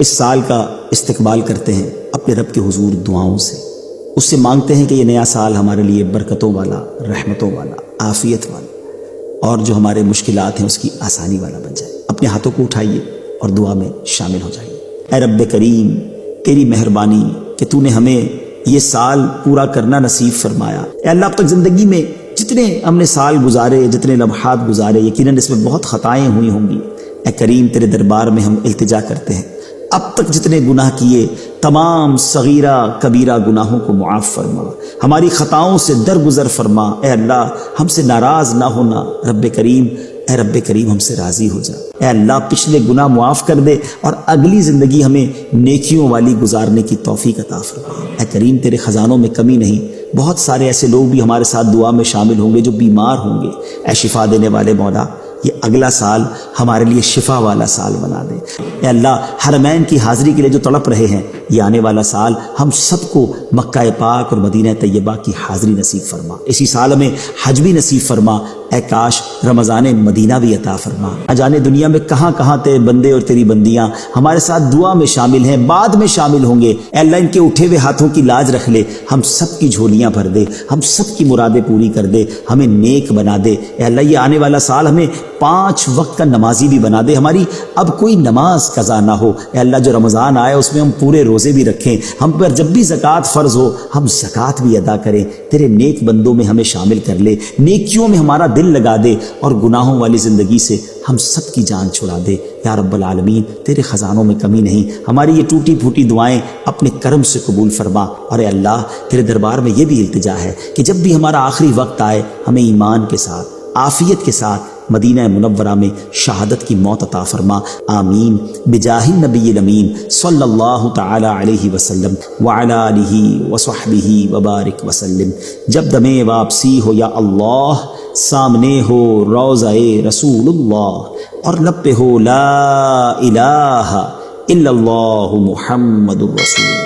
اس سال کا استقبال کرتے ہیں اپنے رب کے حضور دعاؤں سے، اس سے مانگتے ہیں کہ یہ نیا سال ہمارے لیے برکتوں والا، رحمتوں والا، عافیت والا، اور جو ہمارے مشکلات ہیں اس کی آسانی والا بن جائے۔ اپنے ہاتھوں کو اٹھائیے اور دعا میں شامل ہو جائیے۔ اے رب کریم، تیری مہربانی کہ تو نے ہمیں یہ سال پورا کرنا نصیب فرمایا۔ اے اللہ، اب تک زندگی میں جتنے ہم نے سال گزارے، جتنے لمحات گزارے، یقیناً اس میں بہت خطائیں ہوئی ہوں گی۔ اے کریم، تیرے دربار میں ہم التجا کرتے ہیں، اب تک جتنے گناہ کیے تمام صغیرہ کبیرہ گناہوں کو معاف فرما، ہماری خطاؤں سے درگزر فرما۔ اے اللہ، ہم سے ناراض نہ ہونا۔ رب کریم، اے رب کریم، ہم سے راضی ہو جا۔ اے اللہ، پچھلے گناہ معاف کر دے اور اگلی زندگی ہمیں نیکیوں والی گزارنے کی توفیق عطا فرما۔ اے کریم، تیرے خزانوں میں کمی نہیں۔ بہت سارے ایسے لوگ بھی ہمارے ساتھ دعا میں شامل ہوں گے جو بیمار ہوں گے۔ اے شفا دینے والے مولا، یہ اگلا سال ہمارے لیے شفا والا سال بنا دے۔ اے اللہ، حرمین کی حاضری کے لیے جو تڑپ رہے ہیں، یہ آنے والا سال ہم سب کو مکہ پاک اور مدینہ طیبہ کی حاضری نصیب فرما۔ اسی سال میں حج بھی نصیب فرما۔ اے کاش رمضان مدینہ بھی عطا فرما۔ نہ جانے دنیا میں کہاں کہاں تیرے بندے اور تیری بندیاں ہمارے ساتھ دعا میں شامل ہیں، بعد میں شامل ہوں گے۔ اے اللہ، ان کے اٹھے ہوئے ہاتھوں کی لاج رکھ لے، ہم سب کی جھولیاں بھر دے، ہم سب کی مرادیں پوری کر دے، ہمیں نیک بنا دے۔ اے اللہ، یہ آنے والا سال ہمیں 5 وقت کا نمازی بھی بنا دے، ہماری اب کوئی نماز قضا نہ ہو۔ اے اللہ، جو رمضان آئے اس میں ہم پورے روزے بھی رکھیں، ہم پر جب بھی زکوٰۃ فرض ہو ہم زکوٰۃ بھی ادا کریں۔ تیرے نیک بندوں میں ہمیں شامل کر لے، نیکیوں میں ہمارا دل لگا دے اور گناہوں والی زندگی سے ہم سب کی جان چھڑا دے۔ یا رب العالمین، تیرے خزانوں میں کمی نہیں، ہماری یہ ٹوٹی پھوٹی دعائیں اپنے کرم سے قبول فرما۔ اور اے اللہ، تیرے دربار میں یہ بھی التجا ہے کہ جب بھی ہمارا آخری وقت آئے ہمیں ایمان کے ساتھ، عافیت کے ساتھ مدینہ منورہ میں شہادت کی موت عطا فرما۔ آمین بجاہ النبی الامین صلی اللہ تعالی علیہ وسلم وعلی آلہ وصحبہ وبارک وسلم۔ جب دم واپسی ہو یا اللہ، سامنے ہو روضہ رسول اللہ، اور لب پہ ہو لا الہ الا اللہ محمد الرسول۔